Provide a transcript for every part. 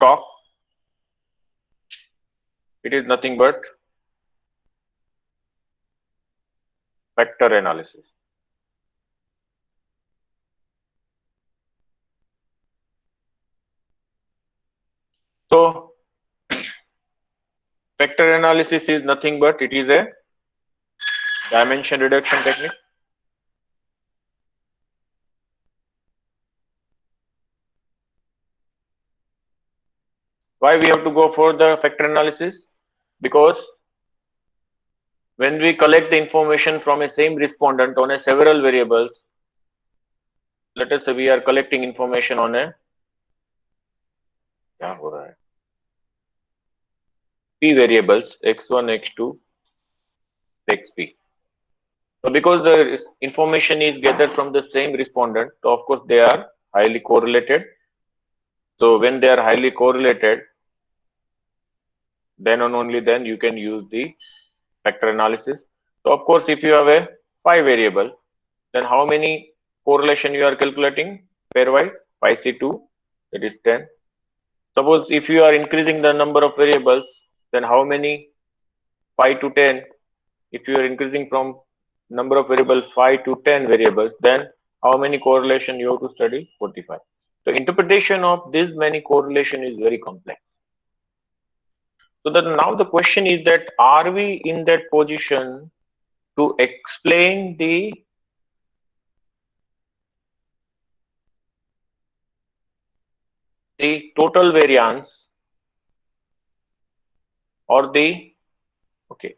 talk, it is nothing but vector analysis. So vector analysis is nothing but it is a dimension reduction technique. Why we have to go for the vector analysis? Because when we collect the information from a same respondent on a several variables, let us say we are collecting information on a क्या हो रहा है? P variables x1, x2, xp. So because the information is gathered from the same respondent, so of course they are highly correlated. So when they are highly correlated, then and only then you can use the vector analysis. So of course, if you have a 5 variable, then how many correlation you are calculating pairwise? 5C2, that is 10. Suppose if you are increasing the number of variables, then how many 5 to 10? If you are increasing from number of variables 5 to 10 variables, then how many correlation you have to study? 45. So interpretation of this many correlation is very complex. So that now the question is that are we in that position to explain the total variance or the okay,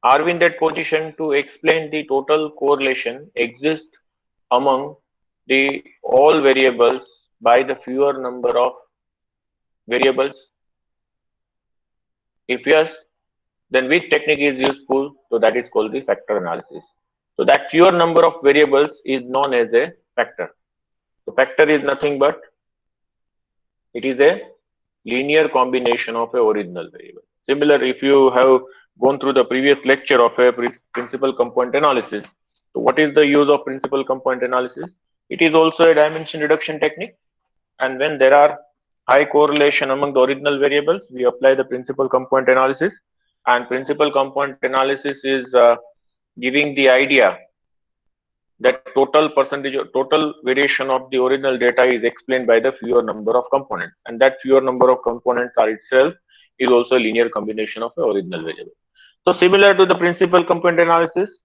are we in that position to explain the total correlation exist among the all variables by the fewer number of variables? If yes, then which technique is useful? So that is called the factor analysis. So that fewer number of variables is known as a factor. So factor is nothing but it is a linear combination of a original variable. Similar, if you have gone through the previous lecture of a principal component analysis, so what is the use of principal component analysis? It is also a dimension reduction technique, and when there are high correlation among the original variables, we apply the principal component analysis, and principal component analysis is giving the idea that total percentage or total variation of the original data is explained by the fewer number of components, and that fewer number of components are itself is also a linear combination of the original variable. So similar to the principal component analysis,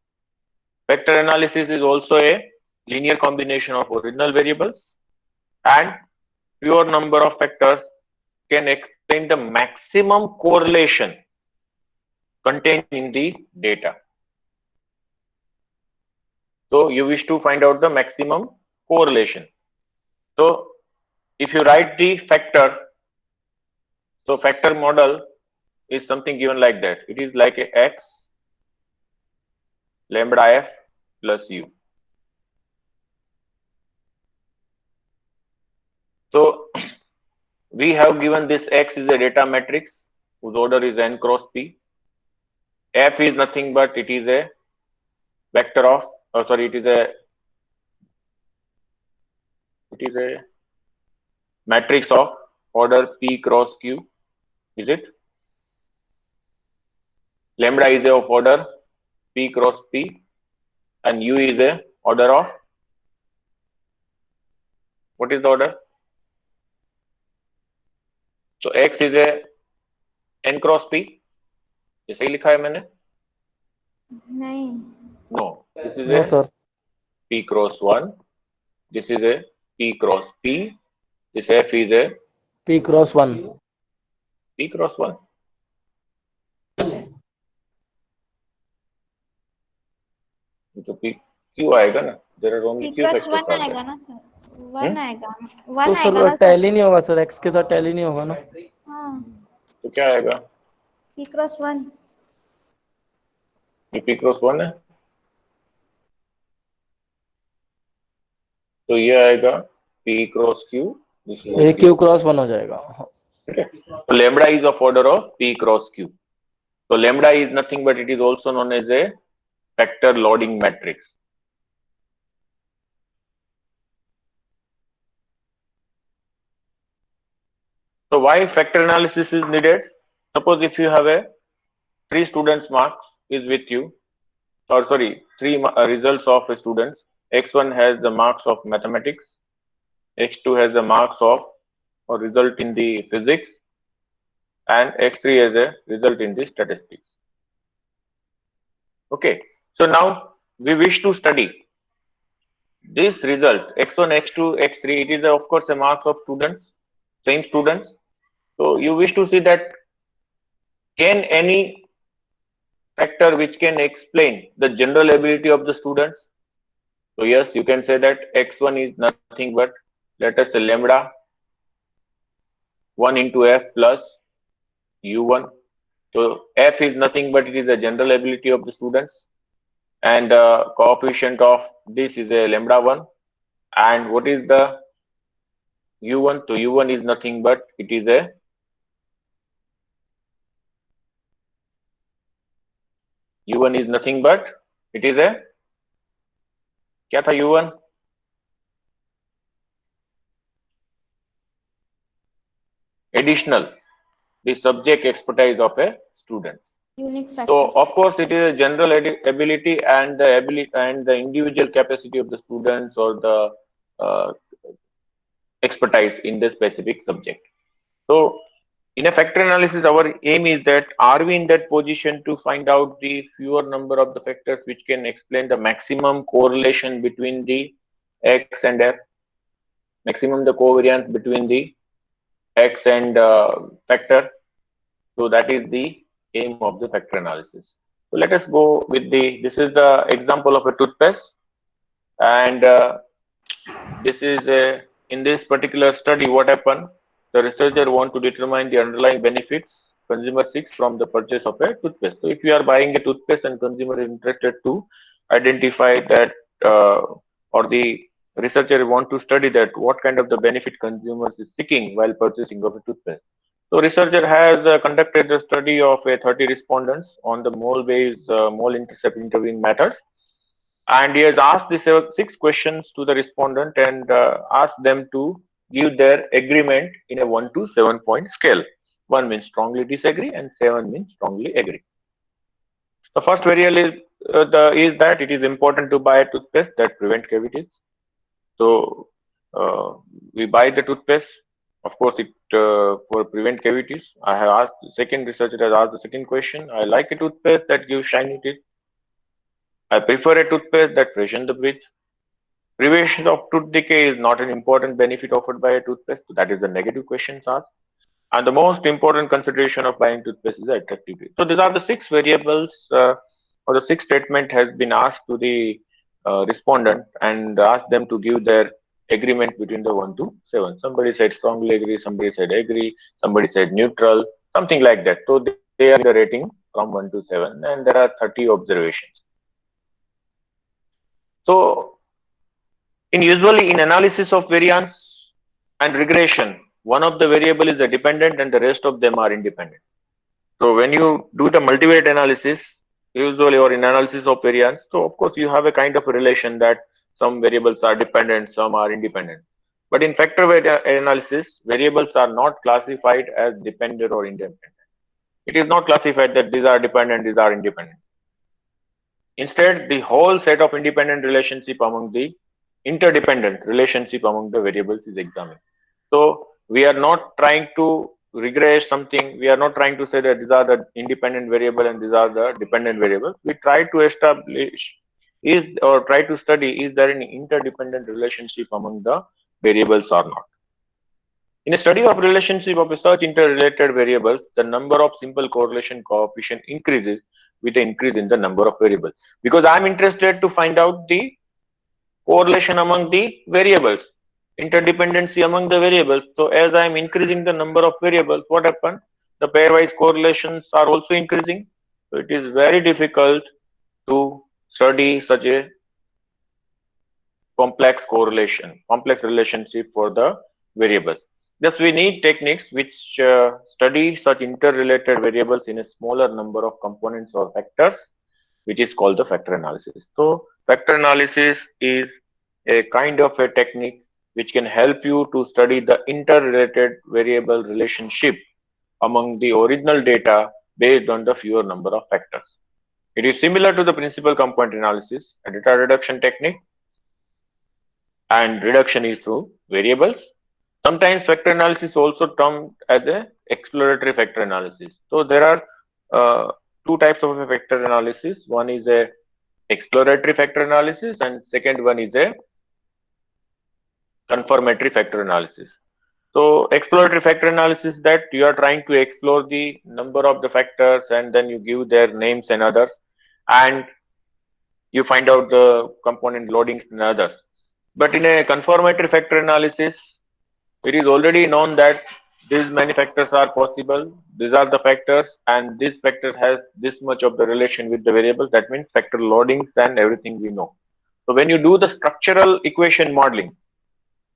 vector analysis is also a linear combination of original variables, and fewer number of factors can explain the maximum correlation contained in the data. So you wish to find out the maximum correlation. So if you write the factor, so factor model is something given like that. It is like a x lambda f plus u. So we have given this x is a data matrix whose order is n cross p. F is nothing but it is a vector of, it is a matrix of order p cross q. Is it? Lambda is of order p cross p, and u is a order of, what is the order? So x is a n cross p. ये सही लिखा है मैंने? नहीं. No, this is No, a sir. p cross 1. This is a p cross p. This f is a P cross 1. p cross 1. तो p क्यों आएगा ना? There are only P q cross factors 1 are आएगा there. ना sir. 1 आएगा. तो 1 आएगा sir ना सर. टैली नहीं होगा सर, x के साथ टैली नहीं होगा ना. हाँ. तो क्या आएगा? P cross 1. ये p cross 1 है. तो ये आएगा p cross q. This is ये q. q क्रॉस 1 हो जाएगा. Okay. So lambda is of order of p cross q. So lambda is nothing but it is also known as a factor loading matrix. So why factor analysis is needed? Suppose if you have a 3 students marks is with you, or sorry, 3 results of a students. X1 has the marks of mathematics, X2 has the marks of or result in the physics, and X3 has a result in the statistics. Okay, so now we wish to study this result X1, X2, X3. It is of course a marks of students, same students. So you wish to see that can any factor which can explain the general ability of the students. So yes, you can say that X1 is nothing but, let us say, lambda 1 into F plus U1. So F is nothing but it is the general ability of the students, and coefficient of this is a lambda 1. And what is the U1? So U1 is nothing but it is a U1 is nothing but it is a क्या था U1? Additional, the subject expertise of a student. Unique factor. So of course it is a general ability and the individual capacity of the students, or the expertise in the specific subject. So in a factor analysis, our aim is that are we in that position to find out the fewer number of the factors which can explain the maximum correlation between the X and F, maximum the covariance between the X and factor. So that is the aim of the factor analysis. So let us go with this is the example of a toothpaste, and this is in this particular study what happened. The researcher want to determine the underlying benefits consumer seeks from the purchase of a toothpaste. So if you are buying a toothpaste and consumer is interested to identify that, or the researcher want to study that what kind of the benefit consumers is seeking while purchasing of a toothpaste. So researcher has conducted a study of 30 respondents on the mole-based mole-intercept interviewing methods, and he has asked the 6 questions to the respondent and asked them to give their agreement in a 1 to 7 point scale. 1 means strongly disagree and 7 means strongly agree. The first variable is that it is important to buy a toothpaste that prevent cavities. So we buy the toothpaste, of course it for prevent cavities. I have asked the second researcher has asked the second question. I like a toothpaste that gives shiny teeth. I prefer a toothpaste that freshens the breath. Prevention of tooth decay is not an important benefit offered by a toothpaste. So that is the negative questions asked. And the most important consideration of buying toothpaste is attractivity. So these are the 6 variables, or the 6 statement has been asked to the respondent and asked them to give their agreement between the 1 to 7. Somebody said strongly agree, somebody said agree, somebody said neutral, something like that. So they are the rating from 1 to 7, and there are 30 observations. So usually in analysis of variance and regression, one of the variable is the dependent and the rest of them are independent. So when you do the multivariate analysis, usually, or in analysis of variance, so of course you have a kind of a relation that some variables are dependent, some are independent. But in factor analysis, variables are not classified as dependent or independent. It is not classified that these are dependent, these are independent. Instead, the whole set of independent relationship among the interdependent relationship among the variables is examined. So we are not trying to regress something. We are not trying to say that these are the independent variable and these are the dependent variables. We try to establish try to study is there an interdependent relationship among the variables or not. In a study of relationship of such interrelated variables, the number of simple correlation coefficient increases with the increase in the number of variables. Because I am interested to find out the correlation among the variables, interdependency among the variables. So as I am increasing the number of variables, what happens? The pairwise correlations are also increasing. So it is very difficult to study such a complex relationship for the variables. Thus, we need techniques which study such interrelated variables in a smaller number of components or factors, which is called the factor analysis. So factor analysis is a kind of a technique which can help you to study the interrelated variable relationship among the original data based on the fewer number of factors. It is similar to the principal component analysis, a data reduction technique, and reduction is through variables. Sometimes factor analysis also termed as a exploratory factor analysis. So there are two types of a factor analysis. One is a exploratory factor analysis, and second one is a confirmatory factor analysis. So exploratory factor analysis, that you are trying to explore the number of the factors and then you give their names and others, and you find out the component loadings and others. But in a confirmatory factor analysis, it is already known that these many factors are possible. These are the factors, and this factor has this much of the relation with the variable. That means factor loadings and everything we know. So when you do the structural equation modeling,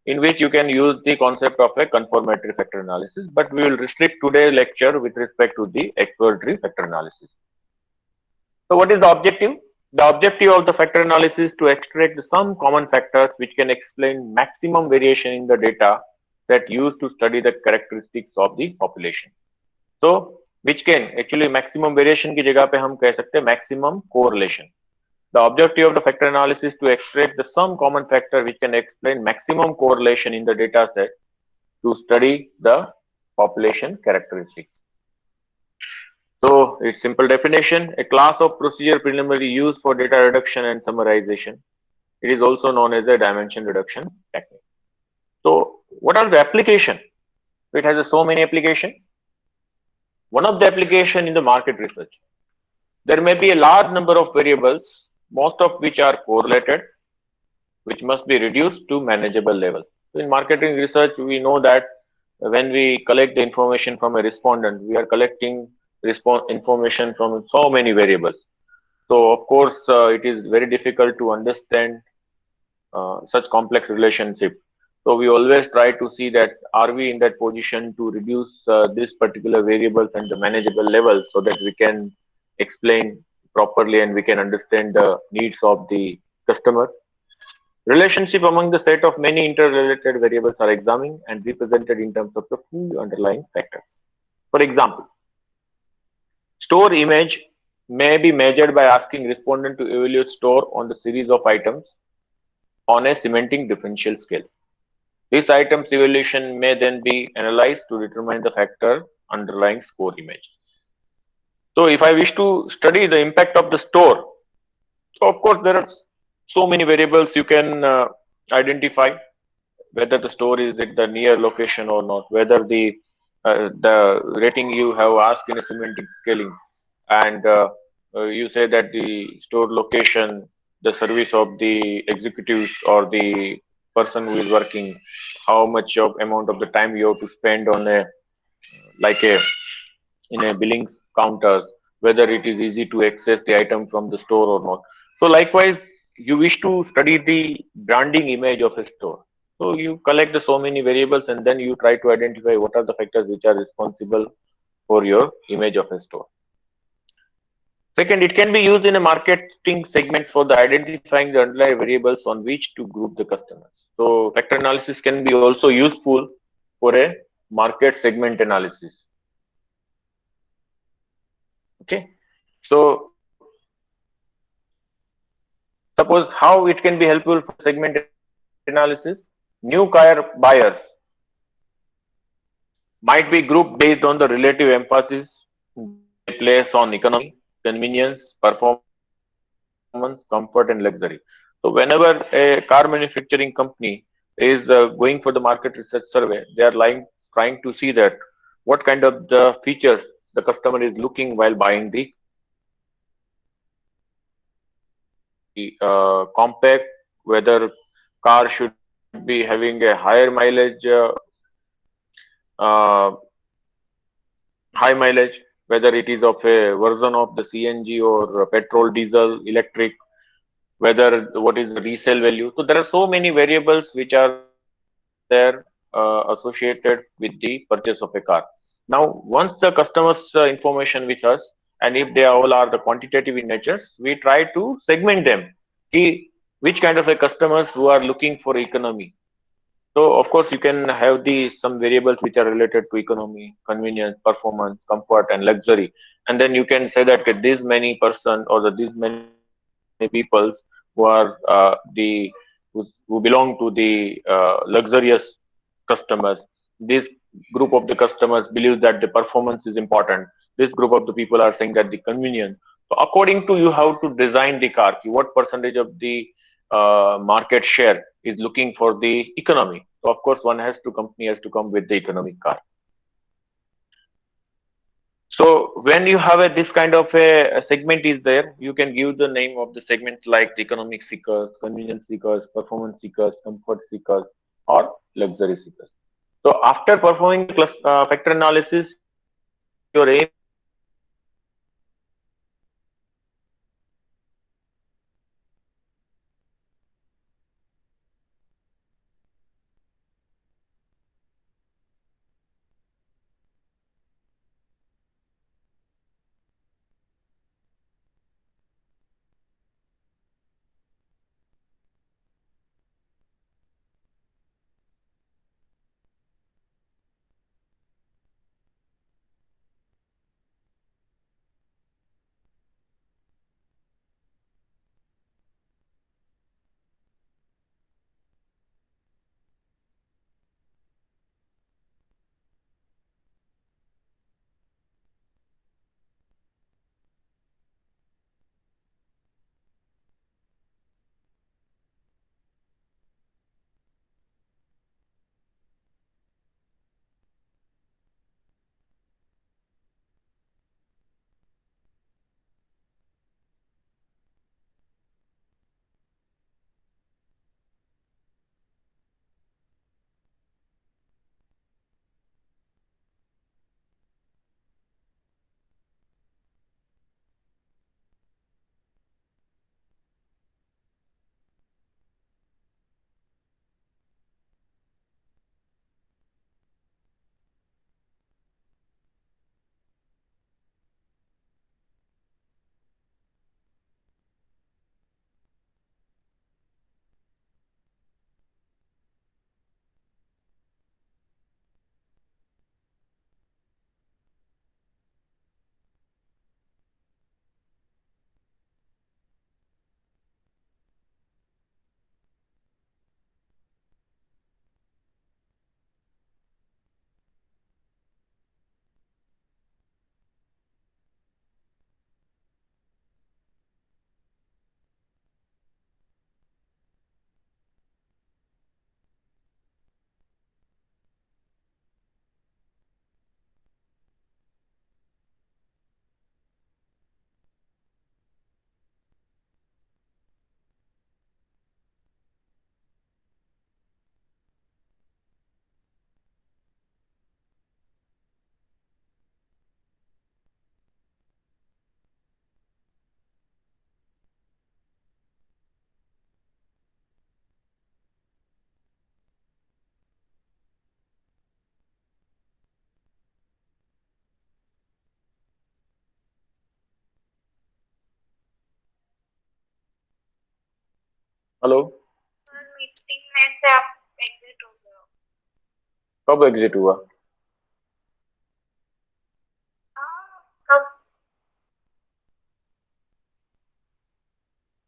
in which you can use the concept of a confirmatory factor analysis, but we will restrict today's lecture with respect to the exploratory factor analysis. So what is the objective? The objective of the factor analysis is to extract some common factors which can explain maximum variation in the data set used to study the characteristics of the population. So which can actually maximum variation की जगह पे हम कह सकते हैं maximum correlation. The objective of the factor analysis is to extract the some common factor which can explain maximum correlation in the data set to study the population characteristics. So its simple definition, a class of procedure primarily used for data reduction and summarization. It is also known as a dimension reduction technique. So what are the application? It has so many application. One of the application in the market research. There may be a large number of variables, most of which are correlated, which must be reduced to manageable level. So in marketing research, we know that when we collect the information from a respondent, we are collecting information from so many variables. So of course, it is very difficult to understand such complex relationship. So we always try to see that are we in that position to reduce this particular variables and the manageable level so that we can explain properly and we can understand the needs of the customers. Relationship among the set of many interrelated variables are examined and represented in terms of the full underlying factors. For example, store image may be measured by asking respondent to evaluate store on the series of items on a semantic differential scale. This item's evaluation may then be analyzed to determine the factor underlying store image. So if I wish to study the impact of the store, so of course there are so many variables you can identify, whether the store is at the near location or not, whether the rating you have asked in a semantic scaling, and you say that the store location, the service of the executives or the person who is working, how much of amount of the time you have to spend on a in a billing counters, whether it is easy to access the item from the store or not. So likewise, you wish to study the branding image of a store. So you collect the so many variables and then you try to identify what are the factors which are responsible for your image of a store. Second, it can be used in a marketing segment for the identifying the underlying variables on which to group the customers. So factor analysis can be also useful for a market segment analysis. Okay, so suppose how it can be helpful for segment analysis. New car buyers might be grouped based on the relative emphasis they place on economy, convenience, performance, comfort, and luxury. So whenever a car manufacturing company is going for the market research survey, they are trying to see that what kind of the features the customer is looking while buying the compact, whether car should be having a higher mileage, high mileage, whether it is of a version of the CNG or petrol, diesel, electric, whether what is the resale value. So there are so many variables which are there associated with the purchase of a car. Now, once the customer's information with us, and if they all are the quantitative in nature, we try to segment them. Which kind of a customers who are looking for economy, So of course you can have the some variables which are related to economy, convenience, performance, comfort, and luxury, and then you can say that okay, these many person or these many peoples who are who belong to the luxurious customers. This group of the customers believes that the performance is important. This group of the people are saying that the convenience. So according to you, how to design the car, what percentage of the market share is looking for the economy. So of course, one has to company has to come with the economic car. So when you have this kind of a segment is there, you can give the name of the segment like the economic seekers, convenience seekers, performance seekers, comfort seekers, or luxury seekers. So after performing the factor analysis, your aim is to design the car according to the segment of the market and hello sir meeting में से आप exit हो गए हो। कब exit हुआ कब?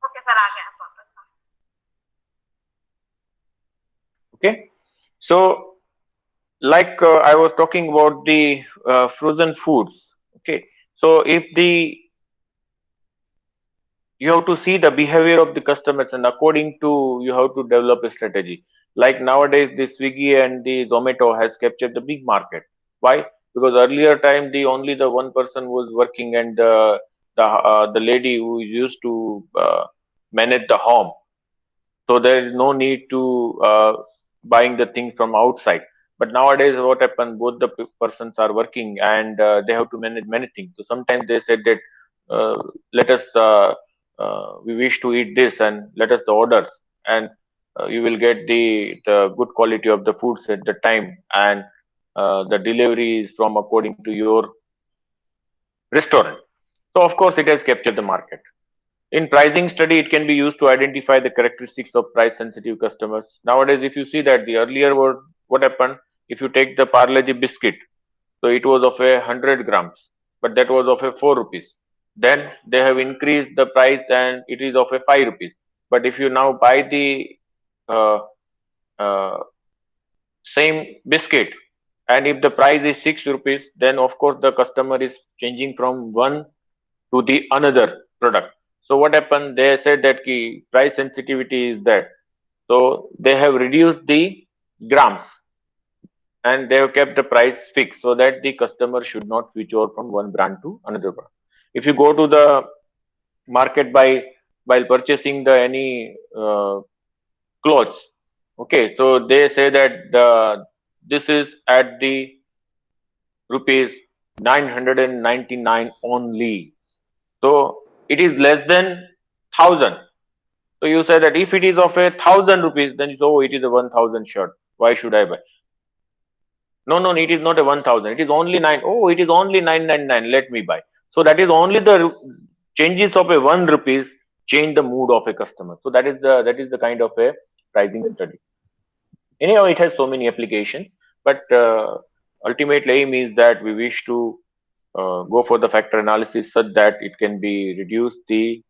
Okay sir, आ गया वापस। okay so like I was talking about the frozen foods okay so if the you have to see the behavior of the customers and according to you have to develop a strategy like nowadays the Swiggy and the Zomato has captured the big market. Why? Because earlier time the only the one person was working and the lady who used to manage the home, so there is no need to buying the things from outside. But nowadays what happens, both the persons are working and they have to manage many things. So sometimes they said that let us we wish to eat this and let us the orders, and you will get the good quality of the foods at the time, and the delivery is from according to your restaurant. So of course it has captured the market. In pricing study, it can be used to identify the characteristics of price sensitive customers. Nowadays, if you see that the earlier word, what happened, if you take the Parle-G biscuit, so it was of 100 grams, but that was of 4 rupees. Then they have increased the price and it is of 5 rupees. But if you now buy the uh, uh, same biscuit, and if the price is 6 rupees, then of course the customer is changing from one to the another product. So what happened? They said that ki price sensitivity is there. So they have reduced the grams and they have kept the price fixed so that the customer should not switch over from one brand to another brand. If you go to the market by while purchasing the any clothes, okay, so they say that this is at the rupees 999 only. So it is less than 1,000. So you say that if it is of 1,000 rupees, then you say, oh, it is a 1,000 shirt. Why should I buy? No, no, it is not a 1,000. It is only nine. Oh, it is only 999. Let me buy. So that is only the changes of a 1 rupees change the mood of a customer. So that is the kind of a pricing study. Anyhow, it has so many applications, but ultimate aim is that we wish to go for the factor analysis such that it can be reduced the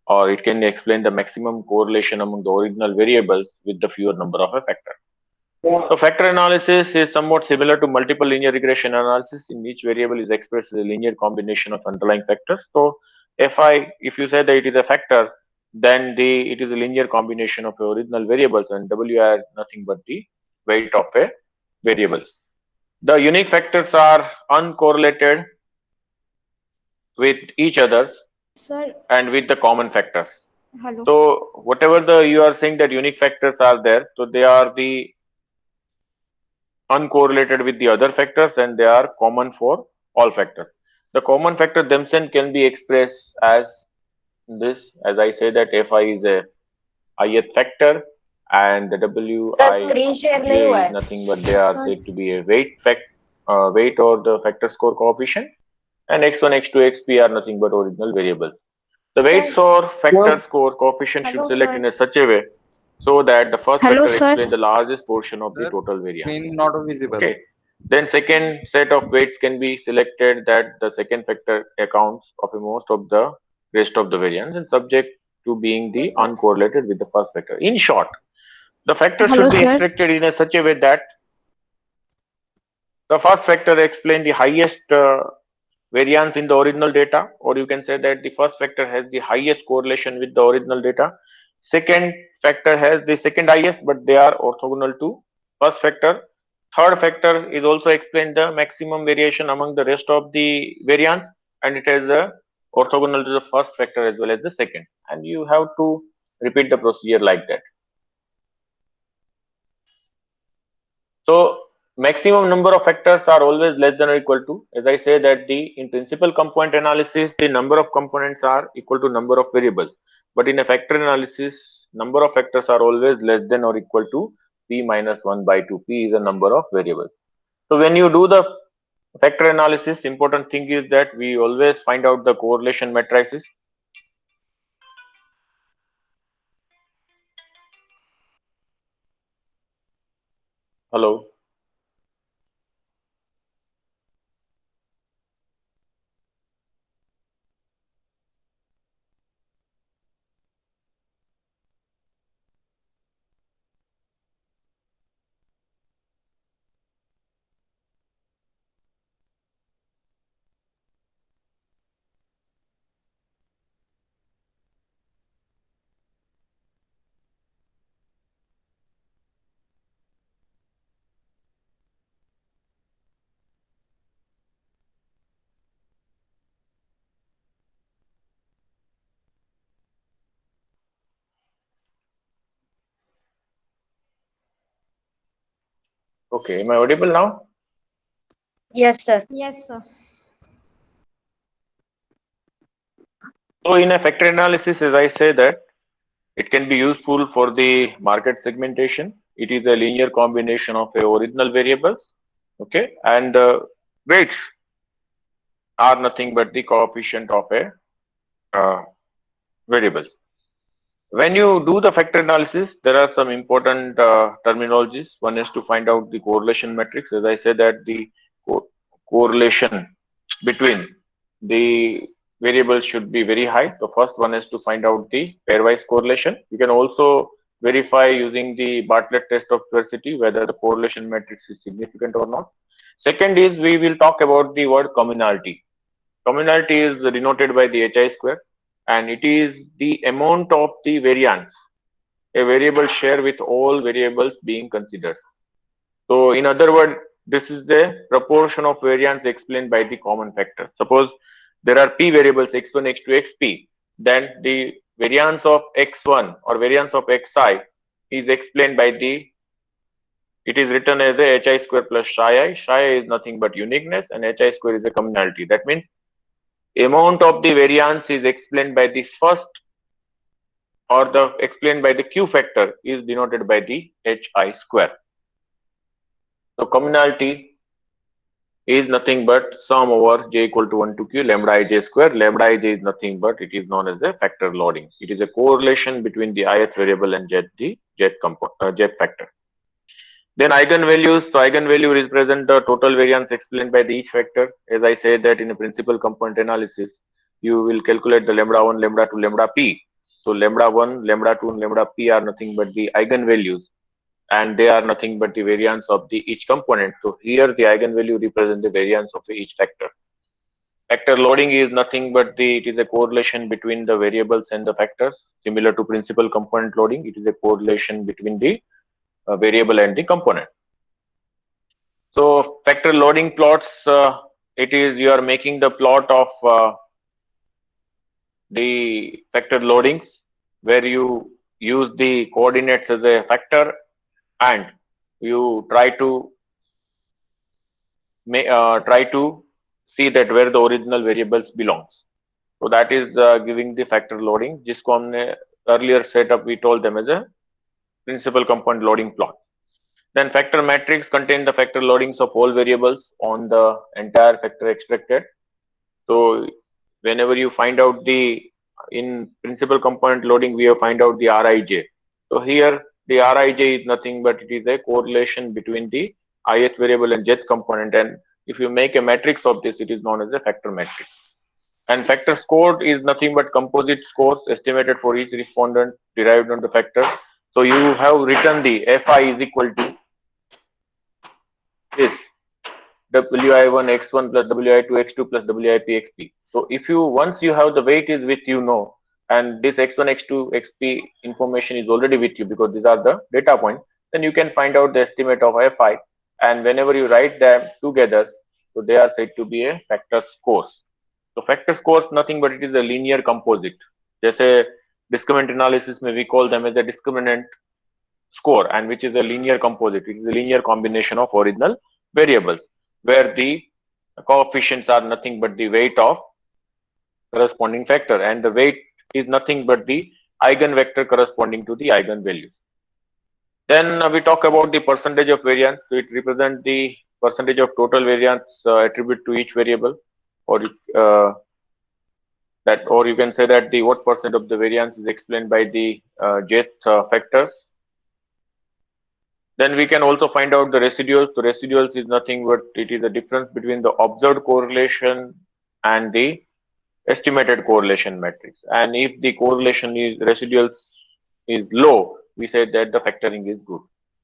or it can explain the maximum correlation among the original variables with the fewer number of a factor. So factor analysis is somewhat similar to multiple linear regression analysis in which variable is expressed as a linear combination of underlying factors. So if you say that it is a factor, then it is a linear combination of original variables and W are nothing but the weight of a variables. The unique factors are uncorrelated with each others Sir, and with the common factors. hello. So whatever the you are saying that unique factors are there, so they are the uncorrelated with the other factors and they are common for all factors. The common factor themselves can be expressed as this, as I say that Fi is a ith factor and the Screen share नहीं हुआ Wij is है. nothing but they are said to be a weight or the factor score coefficient, and x1, x2, xp are nothing but original variables. The weights or factor score coefficient should Hello, select sir. in a such a way so that the first Hello, factor sir. explains the largest portion of the Sir, total variance. screen not visible. Okay. Then second set of weights can be selected that the second factor accounts of most of the rest of the variance and subject to being the uncorrelated with the first factor. In short, the factor Hello, should be sir. extracted in a such a way that the first factor explains the highest variance in the original data, or you can say that the first factor has the highest correlation with the original data. Second factor has the second highest, but they are orthogonal to first factor. Third factor is also explain the maximum variation among the rest of the variance, and it is orthogonal to the first factor as well as the second. And you have to repeat the procedure like that. So maximum number of factors are always less than or equal to, as I say that in principal component analysis, the number of components are equal to number of variables. But in a factor analysis, number of factors are always less than or equal to p minus 1 by 2. P is the number of variables. So when you do the factor analysis, important thing is that we always find out the correlation matrices. Hello. Okay, am I audible now? Yes, sir. Yes, sir. So in a factor analysis, as I say that it can be useful for the market segmentation. It is a linear combination of original variables, okay, and weights are nothing but the coefficient of a variables. When you do the factor analysis, there are some important terminologies. One is to find out the correlation matrix. As I said, that the correlation between the variables should be very high. The first one is to find out the pairwise correlation. You can also verify using the Bartlett test of sparsity whether the correlation matrix is significant or not. Second is we will talk about the word communality. Communality is denoted by the HI square, and it is the amount of the variance a variable share with all variables being considered. So in other words, this is the proportion of variance explained by the common factor. Suppose there are p variables x1, x2, xp, then the variance of x1 or variance of xi is explained by the, it is written as a hi square plus psi I. Psi I is nothing but uniqueness and hi square is a communality. That means amount of the variance is explained by the first, or the explained by the q factor is denoted by the hi square. So communality is nothing but sum over j equal to 1 to q lambda ij square. Lambda ij is nothing but it is known as a factor loading. It is a correlation between the ith variable and jth factor. Then eigenvalues. So eigenvalue represent the total variance explained by the each factor. As I said that in a principal component analysis, you will calculate the lambda 1, lambda 2, lambda p. So lambda 1, lambda 2, and lambda p are nothing but the eigenvalues, and they are nothing but the variance of the each component. So here the eigenvalue represent the variance of each factor. Factor loading is nothing but it is a correlation between the variables and the factors. Similar to principal component loading, it is a correlation between the variable and the component. So factor loading plots, it is you are making the plot of the factor loadings where you use the coordinates as a factor and you try to see that where the original variables belongs. So that is giving the factor loading. जिसको हमने earlier setup we told them as a principal component loading plot. Then factor matrix contain the factor loadings of all variables on the entire factor extracted. So whenever you find out in principal component loading, we have find out the Rij. So here the Rij is nothing but it is a correlation between the ith variable and jth component, and if you make a matrix of this, it is known as a factor matrix. And factor scored is nothing but composite scores estimated for each respondent derived on the factor. So you have written the Fi is equal to this Wi1 x1 plus Wi2 x2 plus Wip xp. So if you once you have the weight is with and this x1 x2 xp information is already with you because these are the data points, then you can find out the estimate of Fi, and whenever you write them together, so they are said to be a factor scores. So factor scores nothing but it is a linear composite. जैसे discriminant analysis में we call them as a discriminant score, and which is a linear composite. It is a linear combination of original variables where the coefficients are nothing but the weight of corresponding factor, and the weight is nothing but the eigenvector corresponding to the eigenvalues. Then we talk about the percentage of variance. So it represents the percentage of total variance attribute to each variable, or or you can say that the what percent of the variance is explained by the jth factors. Then we can also find out the residuals. So residuals is nothing but it is the difference between the observed correlation and the estimated correlation matrix. And if the correlation is residuals is low, we say that the factoring is good.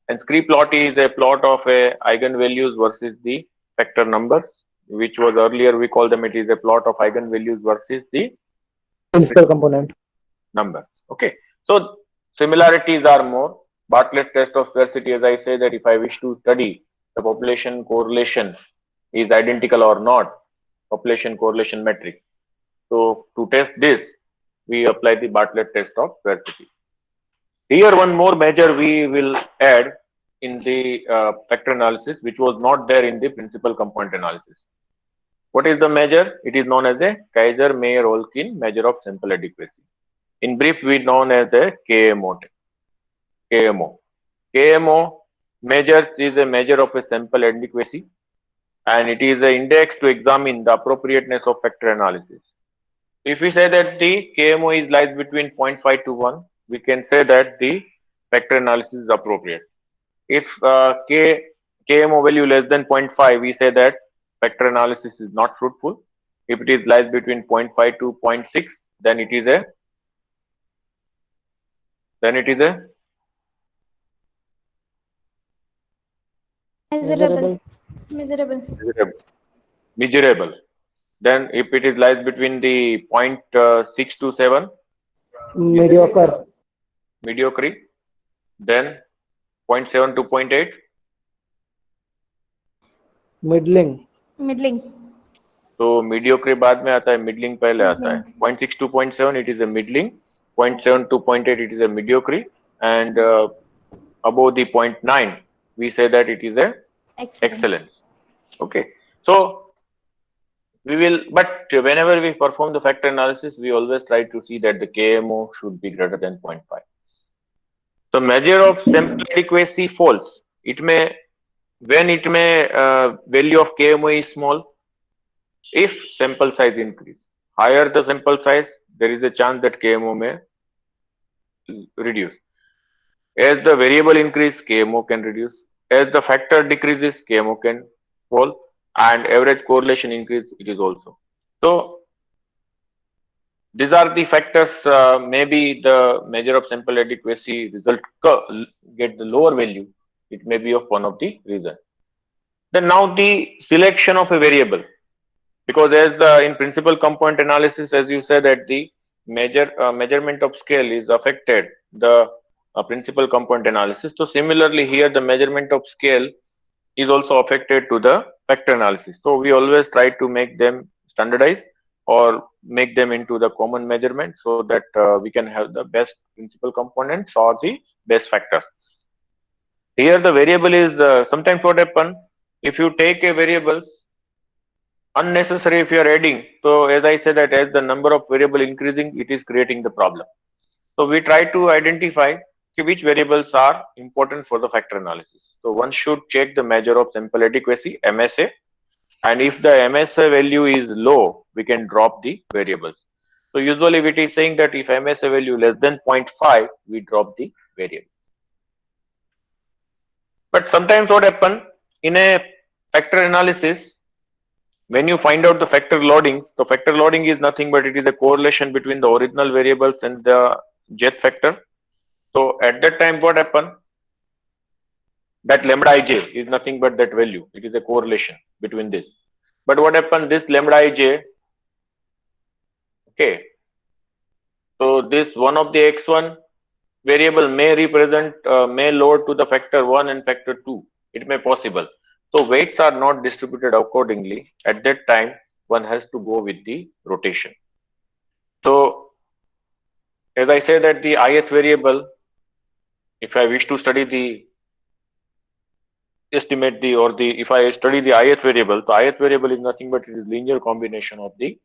And scree plot is a plot of a eigenvalues versus the factor numbers, which was earlier we call them it is a plot of eigenvalues versus the principal component number. Okay, so similarities are more. Bartlett test of sparsity, as I say that if I wish to study the population correlation is identical or not, population correlation metric. So to test this, we apply the Bartlett test of sparsity. Here one more measure we will add in the factor analysis, which was not there in the principal component analysis. What is the measure? It is known as a Kaiser-Meyer-Olkin measure of sample adequacy. In brief, we known as a KMO. KMO measures is a measure of a sample adequacy, and it is an index to examine the appropriateness of factor analysis. If we say that the KMO is lies between 0.5 to 1, we can say that the factor analysis is appropriate. If KMO value less than 0.5, we say that factor analysis is not fruitful. If it is lies between 0.5 to zero point 0.6, then it is a Measurable. Measurable. Measurable. miserable. Miserable. Then if it is lies between the 0.6 to 7, we say Mediocre. mediocre. Then 0.7 to 0.8. Middling. Middling. तो mediocre बाद में आता है, middling पहले आता है. Middling. 0.6 to 0.7 it is a middling, 0.7 to 0.8 it is a mediocre, and above the 0.9 we say that it is a Excellent. excellence. Okay, so we will, but whenever we perform the factor analysis, we always try to see that the KMO should be greater than 0.5. So measure of sample adequacy false. It may, when it may value of KMO is small, if sample size increase. Higher the sample size, there is a chance that KMO may reduce. As the variable increase, KMO can reduce. As the factor decreases, KMO can fall, and average correlation increase, it is also. So these are the factors. Maybe the measure of sample adequacy result get the lower value. It may be of one of the reasons. Then now the selection of a variable, because as in principal component analysis, as you said, that the measurement of scale is affected the principal component analysis. So similarly here, the measurement of scale is also affected to the factor analysis. So we always try to make them standardized or make them into the common measurement, so that we can have the best principal components or the best factors. Here the variable is sometimes what happen, if you take a variables unnecessary, if you are adding, so as I said that as the number of variable increasing, it is creating the problem. So we try to identify which variables are important for the factor analysis. So one should check the measure of sample adequacy, MSA, and if the MSA value is low, we can drop the variables. So usually it is saying that if MSA value less than 0.5, we drop the variable. But sometimes what happen in a factor analysis, when you find out the factor loadings, the factor loading is nothing but it is a correlation between the original variables and the jth factor. So at that time, what happen? That lambda ij is nothing but that value. It is a correlation between this. But what happen? This lambda ij, okay. So this one of the x1 variable may represent, may load to the factor 1 and factor 2. It may possible. So weights are not distributed accordingly. At that time, one has to go with the rotation. So as I say that the ith variable, if I wish to study the estimate the or the if I study the ith variable, the ith variable is nothing but it is linear combination of the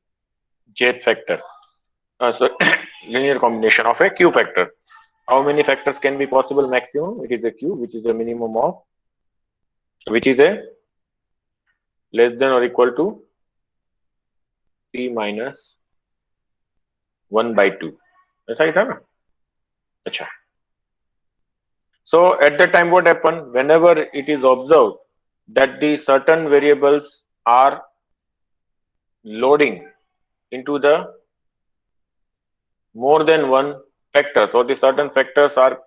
jth factor. So linear combination of a q factor. How many factors can be possible maximum? It is a q, which is a minimum of, which is a less than or equal to p minus 1 by 2. ऐसा ही था ना? अच्छा. So at that time, what happened? Whenever it is observed that the certain variables are loading into the more than one factor, so the certain factors are,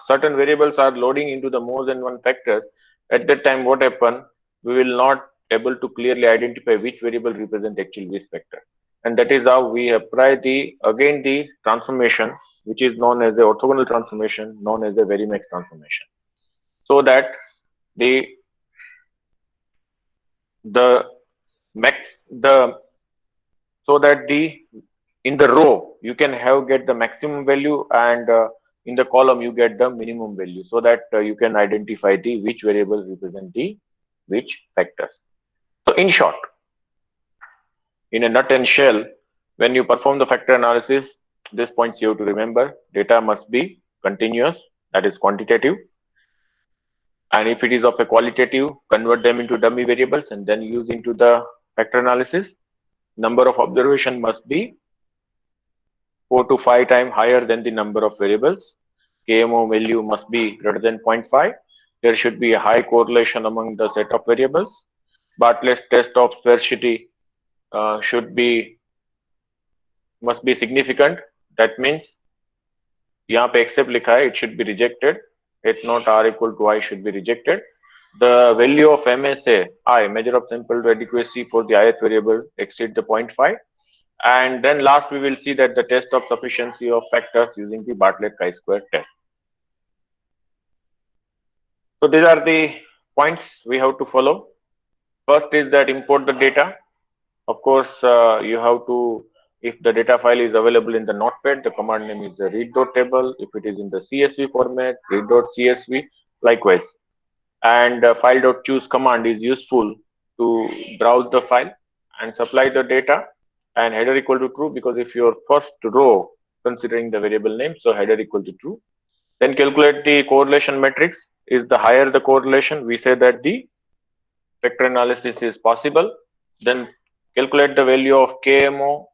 certain variables are loading into the more than one factors. At that time, what happened? We will not able to clearly identify which variable represent actually which factor, and that is how we apply the again the transformation, which is known as the orthogonal transformation, known as the Varimax transformation, so that the so that the in the row you can have get the maximum value, and in the column you get the minimum value, so that you can identify the which variables represent the which factors. So in short, in a nut and shell, when you perform the factor analysis, this points you have to remember: data must be continuous, that is quantitative, and if it is of a qualitative, convert them into dummy variables and then use into the factor analysis. number of observation must be 4 to 5 times higher than the number of variables. KMO value must be greater than 0.5. There should be a high correlation among the set of variables. Bartlett's test of sparsity must be significant. That means यहाँ पे except लिखा है, it should be rejected. H not R equal to I should be rejected. The value of MSA I, measure of sample adequacy for the ith variable, exceed the 0.5. And then last we will see that the test of sufficiency of factors using the Bartlett chi-square test. So these are the points we have to follow. First is that import the data. Of course, you have to, if the data file is available in the Notepad, the command name is the read.table. If it is in the CSV format, read.csv, likewise. And file.choose command is useful to browse the file and supply the data, and header equal to true, because if your first row considering the variable name, so header equal to true. Then calculate the correlation matrix. Is the higher the correlation, we say that the factor analysis is possible. Then calculate the value of KMO,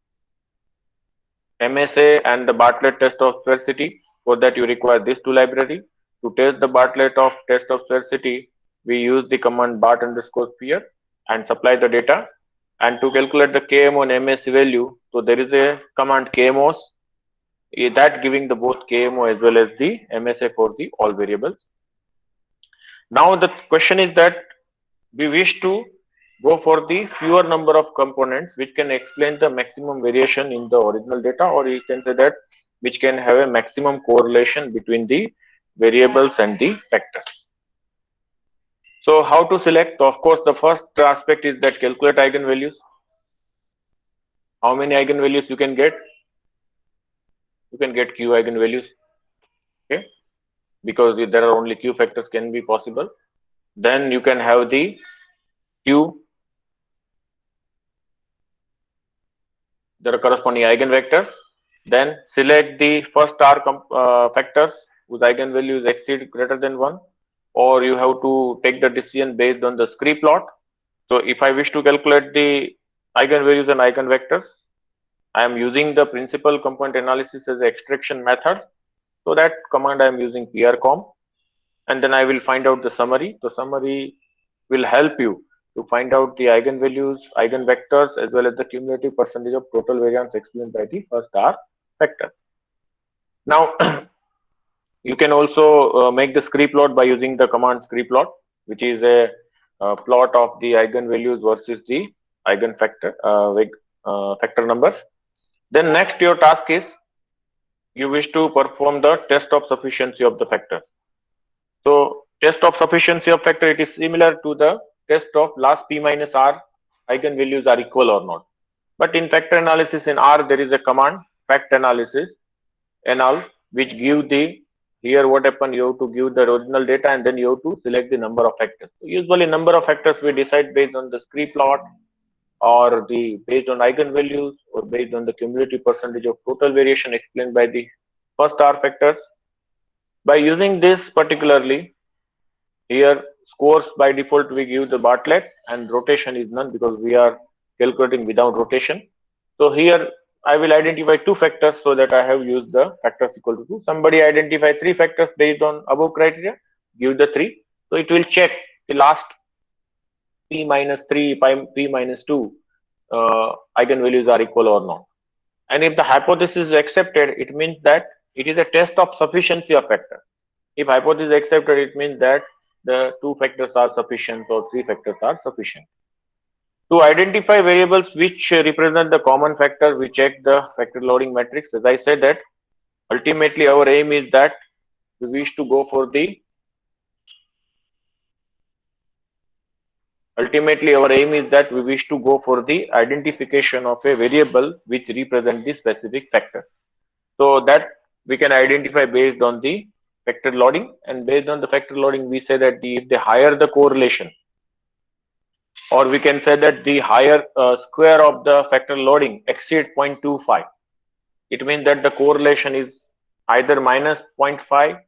MSA, and the Bartlett test of sparsity. For that you require these two libraries. To test the Bartlett test of sparsity, we use the command bart_sphere and supply the data. And to calculate the KMO and MSA value, so there is a command KMOS, that giving the both KMO as well as the MSA for the all variables. Now the question is that we wish to go for the fewer number of components which can explain the maximum variation in the original data, or you can say that which can have a maximum correlation between the variables and the factors. So how to select? Of course, the first aspect is that calculate eigenvalues. How many eigenvalues you can get? You can get q eigenvalues, okay, because there are only q factors can be possible. Then you can have the q, the corresponding eigenvectors. Then select the first R factors whose eigenvalues exceed greater than 1, or you have to take the decision based on the scree plot. So if I wish to calculate the eigenvalues and eigenvectors, I am using the principal component analysis as extraction methods. So that command I am using prcom, and then I will find out the summary. The summary will help you to find out the eigenvalues, eigenvectors, as well as the cumulative percentage of total variance explained by the first R factor. Now, you can also make the scree plot by using the command scree plot, which is a plot of the eigenvalues versus the eigenfactor factor numbers. Then next your task is you wish to perform the test of sufficiency of the factors. So test of sufficiency of factor, it is similar to the test of last p minus r eigenvalues are equal or not. But in factor analysis in R, there is a command fact analysis enal, which give the, here what happened, you have to give the original data and then you have to select the number of factors. So usually number of factors we decide based on the scree plot, or the based on eigenvalues, or based on the cumulative percentage of total variation explained by the first R factors. By using this particularly, here scores by default we give the Bartlett, and rotation is none because we are calculating without rotation. So here I will identify 2 factors, so that I have used the factors equal to 2. Somebody identify 3 factors based on above criteria, give the 3. So it will check the last p minus 3, p minus 2 eigenvalues are equal or not. And if the hypothesis is accepted, it means that it is a test of sufficiency of factor. If hypothesis is accepted, it means that the 2 factors are sufficient or 3 factors are sufficient. To identify variables which represent the common factor, we check the factor loading matrix. As I said that ultimately our aim is that we wish to go for the identification of a variable which represents the specific factor. So that we can identify based on the factor loading, and based on the factor loading we say that if the higher the correlation, or we can say that the higher square of the factor loading exceed 0.25, it means that the correlation is either minus 0.5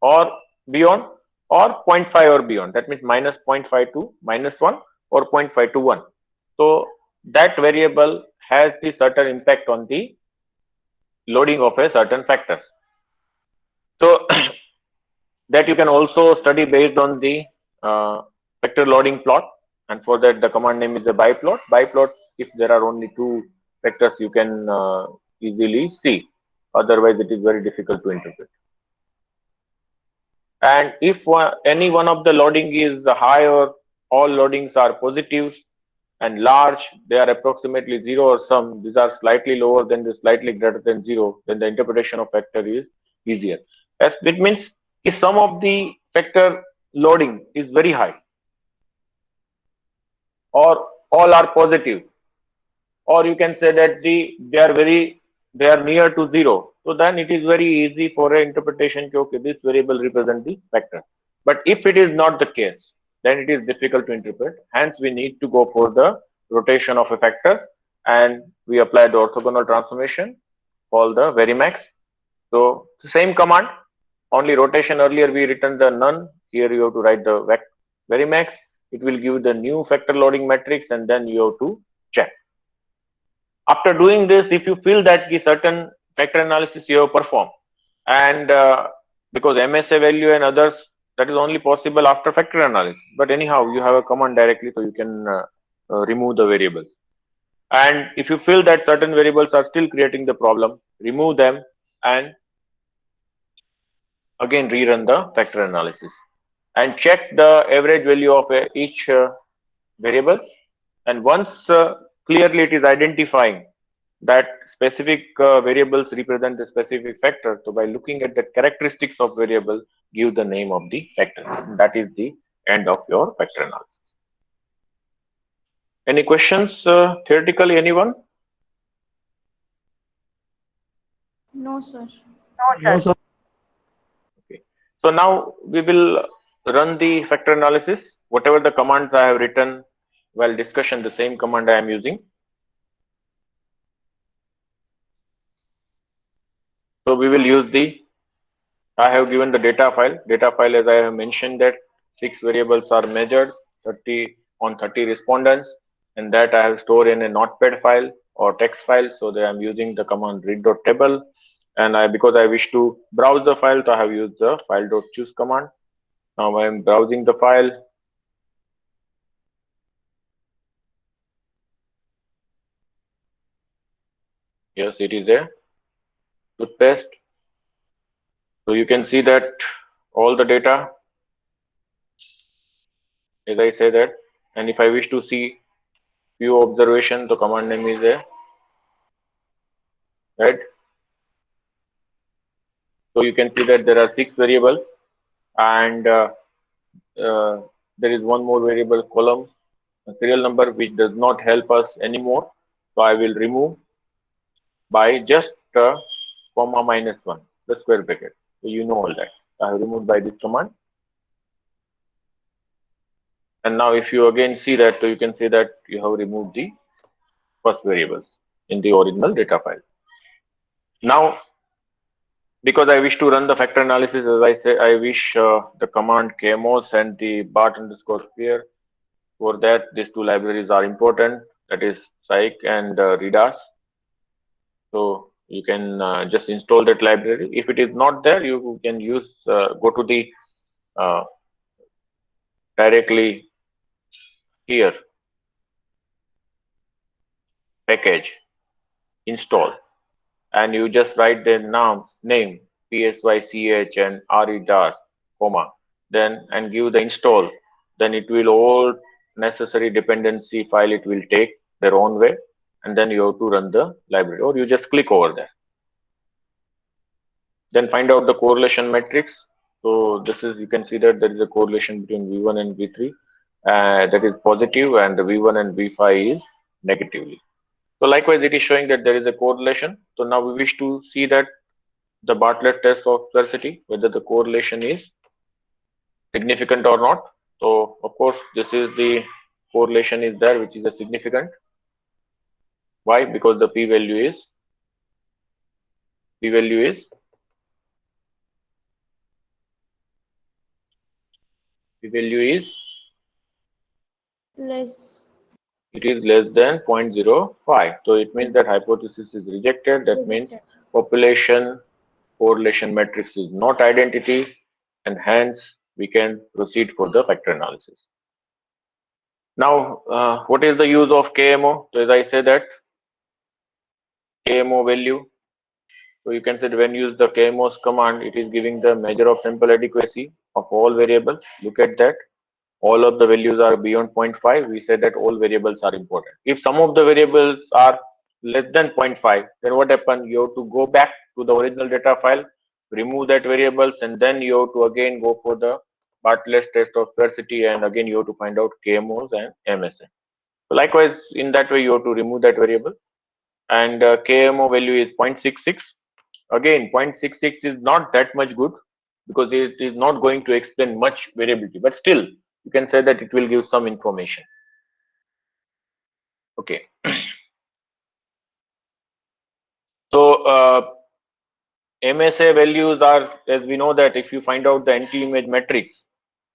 or beyond, or 0.5 or beyond. That means minus 0.5 to minus 1 or 0.5 to 1. So that variable has the certain impact on the loading of a certain factor. So that you can also study based on the vector loading plot, and for that the command name is a biplot. Biplot, if there are only two vectors, you can easily see, otherwise it is very difficult to interpret. And if any one of the loading is high or all loadings are positives and large, they are approximately zero or some, these are slightly lower than the slightly greater than zero, then the interpretation of vector is easier. As it means if some of the vector loading is very high or all are positive, or you can say that they are near to zero, so then it is very easy for an interpretation that okay, this variable represents the vector. But if it is not the case, then it is difficult to interpret. Hence we need to go for the rotation of a factor, and we apply the orthogonal transformation called the varimax. So the same command, only rotation, earlier we written the none, here you have to write the varimax. It will give the new factor loading matrix, and then you have to check. After doing this, if you feel that the certain factor analysis you have performed, and because MSA value and others, that is only possible after factor analysis. But anyhow, you have a command directly, so you can remove the variables. And if you feel that certain variables are still creating the problem, remove them and again rerun the factor analysis and check the average value of each variables. And once clearly it is identifying that specific variables represent the specific factor, so by looking at the characteristics of variable, give the name of the factor. That is the end of your factor analysis. Any questions theoretically, anyone? No, sir. No, sir. Okay. So now we will run the factor analysis. Whatever the commands I have written while discussion, the same command I am using. So we will use the, I have given the data file. Data file, as I have mentioned, that 6 variables are measured 30 on 30 respondents, and that I have stored in a notepad file or text file. So that I'm using the command read.table, and because I wish to browse the file, so I have used the file.choose command. Now I am browsing the file. Yes, it is a toothpaste. So you can see that all the data, as I say that, and if I wish to see few observation, the command name is a right. So you can see that there are 6 variables, and uh, there is one more variable column, a serial number, which does not help us anymore. So I will remove by just comma -1, the square bracket. So you know all that. I have removed by this command. And now if you again see that, so you can see that you have removed the first variables in the original data file. Now, because I wish to run the factor analysis, as I say, I wish the command kmos and the BART_sphere. For that, these two libraries are important. That is Cyc and Redas. So you can just install that library. If it is not there, you can use go to the uh, directly here package install, and you just write the name PSYCH and REDAS comma, then and give the install. Then it will all necessary dependency file it will take their own way, and then you have to run the library, or you just click over there. Then find out the correlation matrix. So this is, you can see that there is a correlation between V1 and V3 that is positive, and the V1 and V5 is negatively. So likewise, it is showing that there is a correlation. So now we wish to see that the Bartlett test of scarcity, whether the correlation is significant or not. So of course, this is the correlation is there, which is a significant. Why? Because the p-value is p-value is Less. it is less than 0.05. So it means that hypothesis is rejected. That means population correlation matrix is not identity, and hence we can proceed for the factor analysis. Now, what is the use of KMO? So as I said that KMO value. So you can say that when you use the KMO's command, it is giving the measure of sample adequacy of all variables. Look at that. All of the values are beyond 0.5. We said that all variables are important. If some of the variables are less than 0.5, then what happens? You have to go back to the original data file, remove that variables, and then you have to again go for the Bartlett's test of sparsity, and again you have to find out KMOs and MSA. So likewise, in that way, you have to remove that variable, and KMO value is 0.66. Again, 0.66 is not that much good because it is not going to explain much variability, but still you can say that it will give some information. Okay. So MSA values are, as we know that if you find out the anti-image matrix,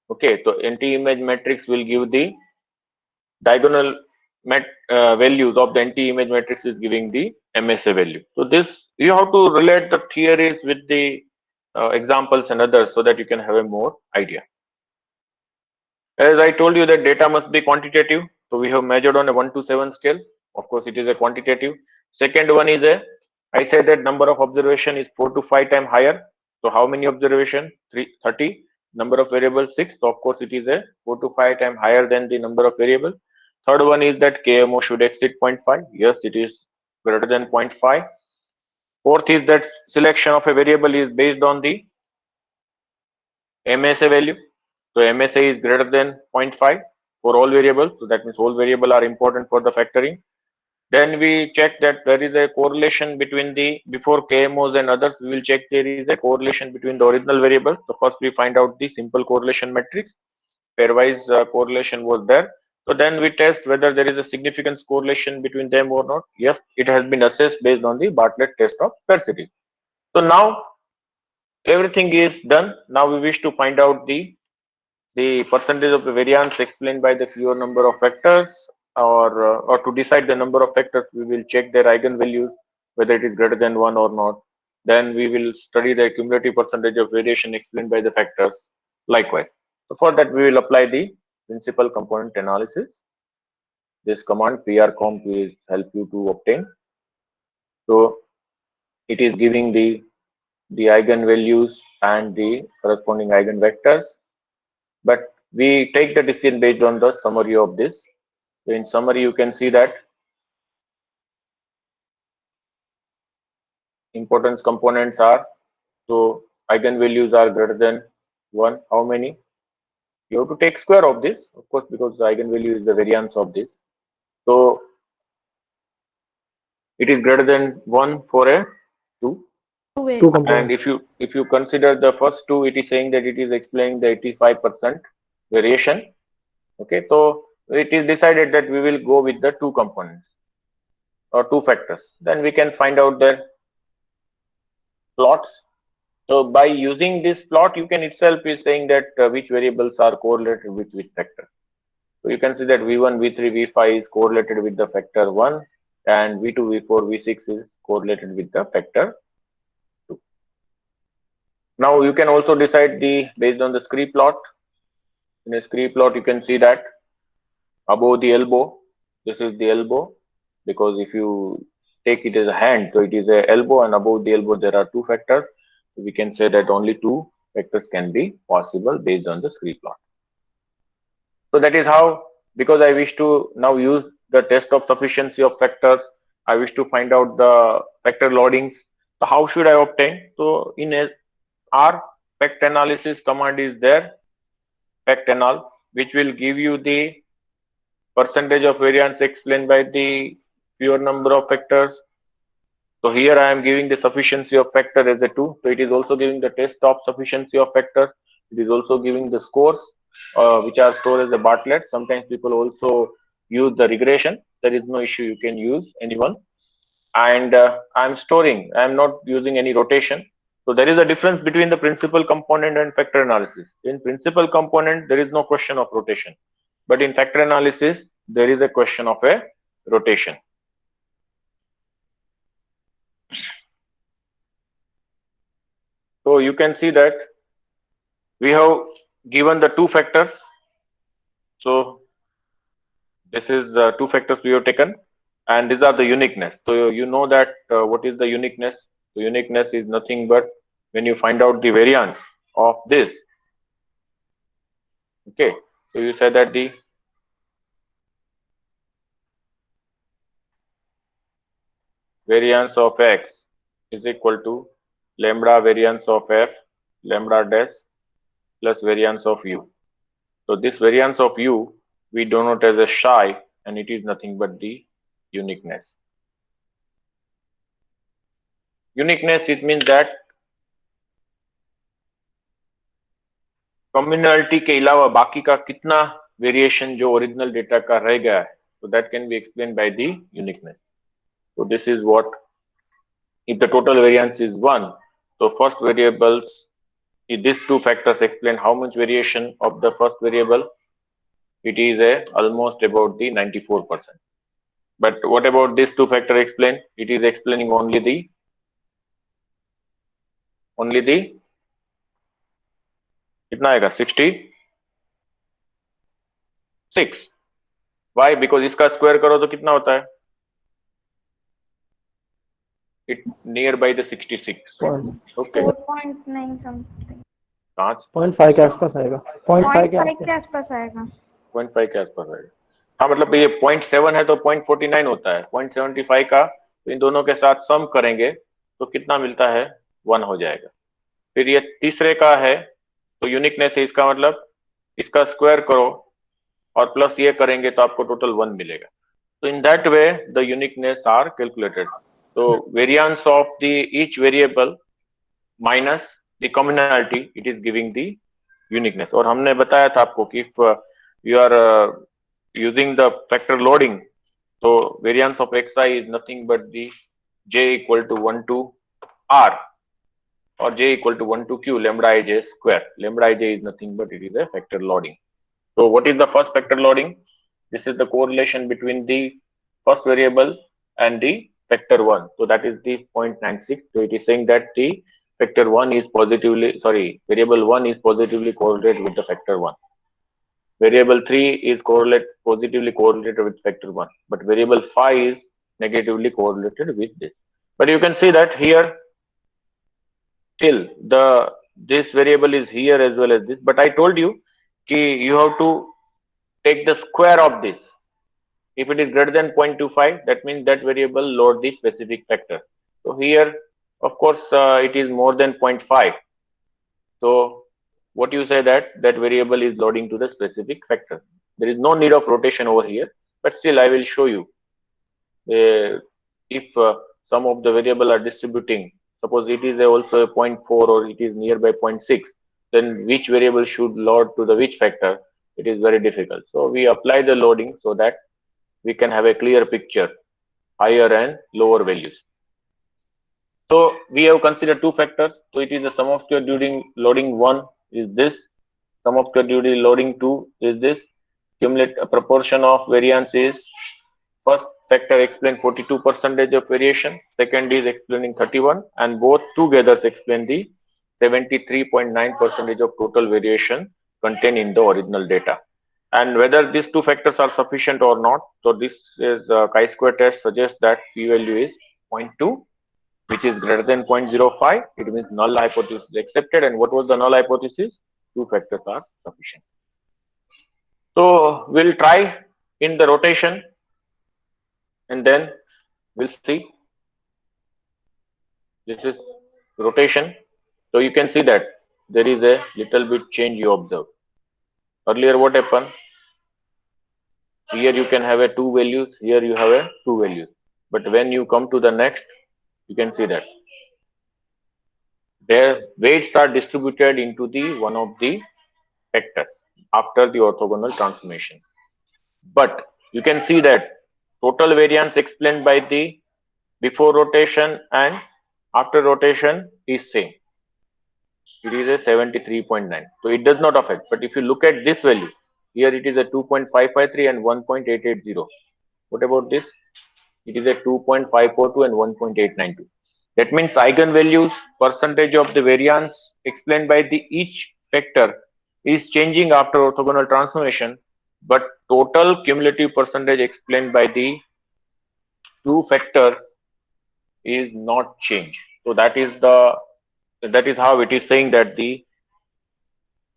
okay, so anti-image matrix will give the diagonal values of the anti-image matrix is giving the MSA value. So this, you have to relate the theories with the examples and others so that you can have a more idea. As I told you that data must be quantitative. So we have measured on a 1 to 7 scale. Of course, it is a quantitative. Second one is I said that number of observation is 4 to 5 times higher. So how many observation? 30. Number of variables 6. So of course, it is a 4 to 5 times higher than the number of variables. Third one is that KMO should exceed 0.5. Yes, it is greater than 0.5. Fourth is that selection of a variable is based on the MSA value. So MSA is greater than 0.5 for all variables. So that means all variables are important for the factoring. Then we check that there is a correlation between the, before KMOs and others, we will check there is a correlation between the original variables. So first we find out the simple correlation matrix. Pairwise correlation was there. So then we test whether there is a significant correlation between them or not. Yes, it has been assessed based on the Bartlett test of sparsity. So now everything is done. Now we wish to find out the percentage of the variance explained by the fewer number of factors, or to decide the number of factors, we will check their eigenvalues, whether it is greater than 1 or not. Then we will study the cumulative percentage of variation explained by the factors likewise. So for that, we will apply the principal component analysis. This command prcomp will help you to obtain. So it is giving the eigenvalues and the corresponding eigenvectors, but we take the decision based on the summary of this. So in summary, you can see that importance components are, so eigenvalues are greater than 1. How many? You have to take square of this, of course, because the eigenvalue is the variance of this. So it is greater than 1 for a 2. Two components. And if you consider the first two, it is saying that it is explaining the 85% variation. Okay, so it is decided that we will go with the 2 components or 2 factors. Then we can find out their plots. So by using this plot, you can itself be saying that which variables are correlated with which factor. So you can see that V1, V3, V5 is correlated with the factor 1, and V2, V4, V6 is correlated with the factor 2. Now you can also decide the based on the scree plot. In a scree plot, you can see that above the elbow, this is the elbow, because if you take it as a hand, so it is a elbow, and above the elbow there are 2 factors. We can say that only 2 factors can be possible based on the scree plot. So that is how, because I wish to now use the test of sufficiency of factors, I wish to find out the factor loadings. So how should I obtain? So in our fact analysis command is there, factanal, which will give you the percentage of variance explained by the fewer number of factors. So here I am giving the sufficiency of factor as a 2. So it is also giving the test of sufficiency of factors. It is also giving the scores, which are stored as a Bartlett. Sometimes people also use the regression. There is no issue. You can use anyone. And I'm storing. I'm not using any rotation. So there is a difference between the principal component and factor analysis. In principal component, there is no question of rotation. But in factor analysis, there is a question of a rotation. So you can see that we have given the two factors. So this is two factors we have taken, and these are the uniqueness. So you know that what is the uniqueness? The uniqueness is nothing but when you find out the variance of this. Okay, so you say that the variance of x is equal to lambda variance of f lambda dash plus variance of u. So this variance of u we denote as a psi, and it is nothing but the uniqueness. Uniqueness, it means that कम्युनलिटी के अलावा बाकी का कितना variation जो original data का रह गया है, so that can be explained by the uniqueness. So this is what, if the total variance is 1, so first variables, if these two factors explain how much variation of the first variable, it is almost about the 94%. But what about these two factors explain? It is explaining only the कितना आएगा 66. Why? Because इसका square करो तो कितना होता है? It nearby the 66. Okay. 4.9 something. 0.5 के आसपास आएगा. 0.5 के 0.5 के आसपास आएगा. 0.5 के आसपास आएगा. हाँ, मतलब ये 0.7 है तो 0.49 होता है. 0.75 का तो इन दोनों के साथ सम करेंगे तो कितना मिलता है? 1 हो जाएगा. फिर ये तीसरे का है तो यूनिकनेस है, इसका मतलब इसका स्क्वायर करो और प्लस ये करेंगे तो आपको टोटल 1 मिलेगा. तो in that way the uniqueness are calculated. तो variance of the each variable minus the communality, it is giving the uniqueness. और हमने बताया था आपको कि if you are using the factor loading, तो variance of xi is nothing but the j equal to 1 to r or j equal to 1 to q lambda ij square. Lambda ij is nothing but it is a factor loading. So what is the first factor loading? This is the correlation between the first variable and the factor 1. So that is the 0.96. So it is saying that the factor 1 is variable 1 is positively correlated with the factor 1. Variable 3 is positively correlated with factor 1, but variable 5 is negatively correlated with this. But you can see that here still this variable is here as well as this, but I told you you have to take the square of this. If it is greater than 0.25, that means that variable load the specific factor. So here of course it is more than 0.5, so what you say that variable is loading to the specific factor. There is no need of rotation over here, but still I will show you if some of the variable are distributing. Suppose it is also a 0.4 or it is nearby 0.6, then which variable should load to the which factor? It is very difficult. So we apply the loading so that we can have a clear picture, higher and lower values. So we have considered two factors. So it is the sum of square during loading 1 is this, sum of square during loading 2 is this. Cumulative proportion of variance is, first factor explain 42% of variation, second is explaining 31, and both together explain the 73.9% of total variation contained in the original data. And whether these two factors are sufficient or not, so this is chi-square test suggests that p-value is 0.2, which is greater than 0.05. It means null hypothesis is accepted. And what was the null hypothesis? Two factors are sufficient. So we'll try in the rotation, and then we'll see. This is rotation. So you can see that there is a little bit change you observe. Earlier what happened? Here you can have a 2 values, here you have a 2 values. But when you come to the next, you can see that their weights are distributed into the one of the factors after the orthogonal transformation. But you can see that total variance explained by the before rotation and after rotation is same. It is a 73.9. So it does not affect. But if you look at this value, Here it is a 2.553 and 1.880. What about this? It is a 2.542 and 1.892. That means eigenvalues, percentage of the variance explained by the each factor is changing after orthogonal transformation, but total cumulative percentage explained by the two factors is not changed. So that is how it is saying that the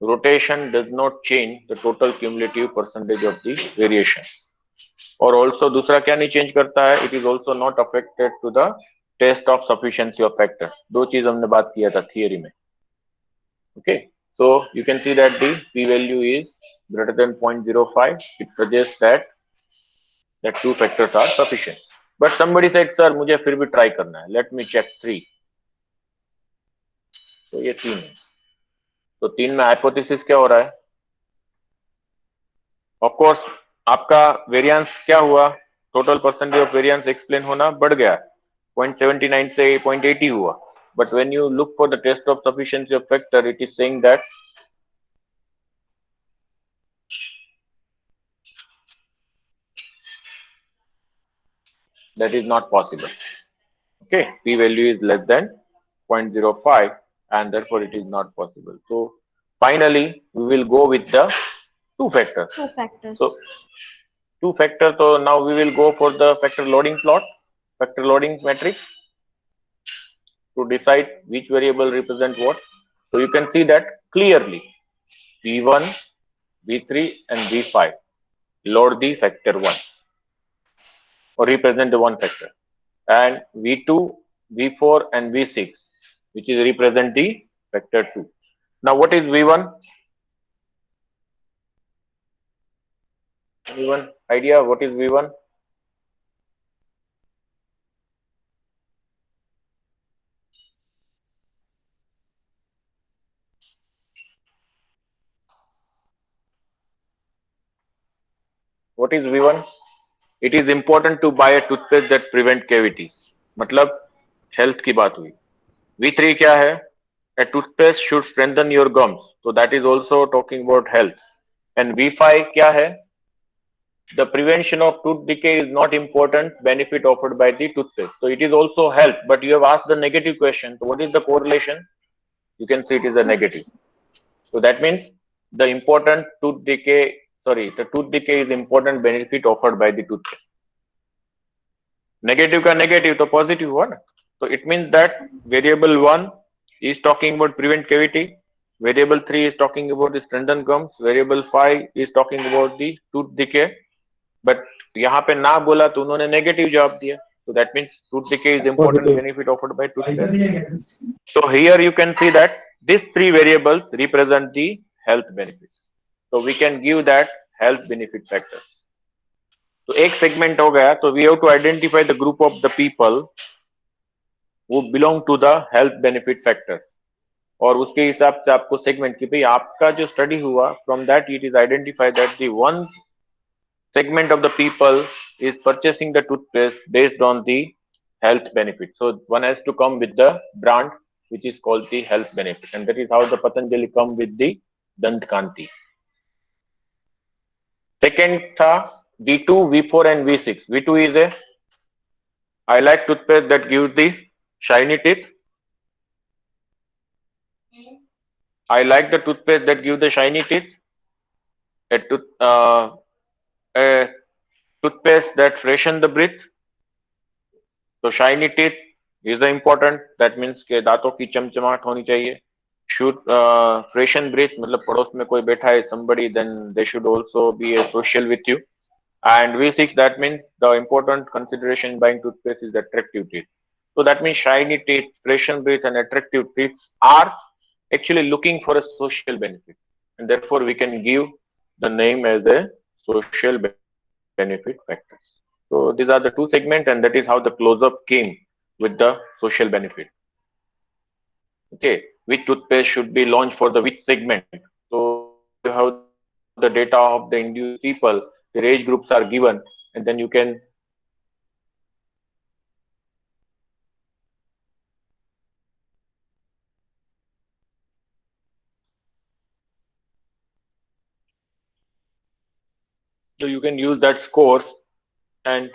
rotation does not change the total cumulative percentage of the variation. और also दूसरा क्या नहीं change करता है, it is also not affected to the test of sufficiency of factor. दो चीज हमने बात किया था थियरी में. Okay, so you can see that the p value is greater than 0.05. It suggests that two factors are sufficient. But somebody said, sir, मुझे फिर भी try करना है. Let me check 3. तो ये 3 है. तो 3 में हाइपोथेसिस क्या हो रहा है? ऑफ कोर्स आपका वेरिएंस क्या हुआ, total percentage of variance explain होना बढ़ गया, 0.79 से 0.80 हुआ. But when you look for the test of sufficiency of factor, it is saying that is not possible. Okay, p value is less than 0.05 and therefore it is not possible. So finally we will go with the two factors. So two factor, so now we will go for the factor loading plot, factor loading matrix to decide which variable represent what. So you can see that clearly v1, v3 and v5 load the factor 1 or represent the one factor, and v2, v4 and v6 which is represent the factor 2. Now what is v1? Anyone idea what is v1? What is v1? It is important to buy a toothpaste that prevent cavities. मतलब health की बात हुई. v3 क्या है? A toothpaste should strengthen your gums. So that is also talking about health. And v5 क्या है? The prevention of tooth decay is not important benefit offered by the toothpaste. So it is also health, but you have asked the negative question. So what is the correlation? You can see it is a negative. So that means the important tooth decay, the tooth decay is important benefit offered by the toothpaste. Negative का negative तो positive हुआ ना. So it means that variable 1 is talking about prevent cavity. Variable 3 is talking about the strengthen gums. Variable 5 is talking about the tooth decay. But यहाँ पे ना बोला तो उन्होंने negative जवाब दिया. So that means tooth decay is important benefit offered by toothpaste. So here you can see that these three variables represent the health benefits. So we can give that health benefit factors. तो एक segment हो गया, तो we have to identify the group of the people who belong to the health benefit factors. और उसके हिसाब से आपको segment की भाई आपका जो study हुआ, from that it is identified that the one segment of the people is purchasing the toothpaste based on the health benefit. So one has to come with the brand which is called the health benefit, and that is how the Patanjali come with the Dant Kanti. Second था V2, V4 and V6. V2 is a I like toothpaste that gives the shiny teeth. I like the toothpaste that gives the shiny teeth. A toothpaste that freshen the breath. So shiny teeth is important. That means के दांतों की चमचमाहट होनी चाहिए. Should freshen breath, मतलब पड़ोस में कोई बैठा है somebody, then they should also be social with you. And V6, that means the important consideration in buying toothpaste is attractive teeth. So that means shiny teeth, freshen breath and attractive teeth are actually looking for a social benefit, and therefore we can give the name as a social benefit factors. So these are the two segments, and that is how the close-up came with the social benefit. Okay, which toothpaste should be launched for the which segment? So you have the data of the induced people, the age groups are given, and then you can So you can use that scores and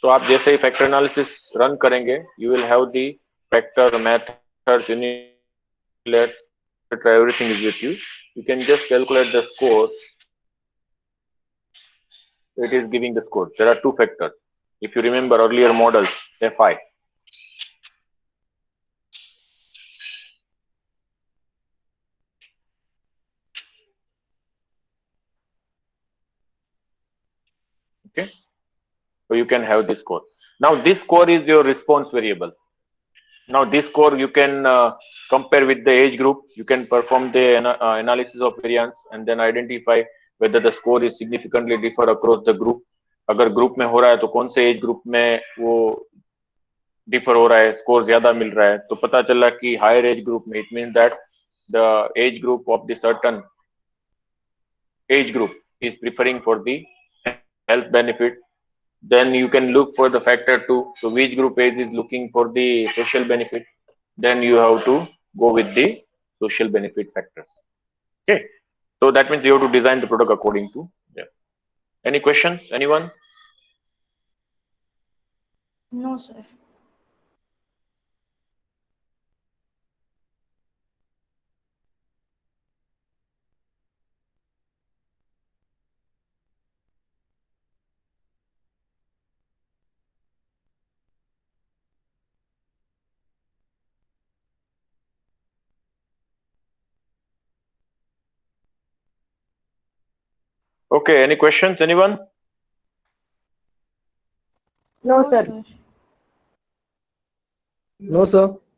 तो आप जैसे ही factor analysis run करेंगे you will have the factor methods unit everything is with you. You can just calculate the score. It is giving the score. There are two factors. If you remember earlier models, Fi. Okay. So you can have this score. Now this score is your response variable. Now this score you can compare with the age group. You can perform the analysis of variance and then identify whether the score is significantly differ across the group. अगर group में हो रहा है तो कौन से age group में वो डिफर हो रहा है, स्कोर ज्यादा मिल रहा है, तो पता चला कि हायर एज ग्रुप में it means that the age group of the certain age group is preferring for the health benefit. Then you can look for the factor 2. So which group age is looking for the social benefit? Then you have to go with the social benefit factors. Okay. So that means you have to design the product according to. Yeah. Any questions? Anyone? No, sir. Okay. Any questions? Anyone? No, sir. sir. No, sir.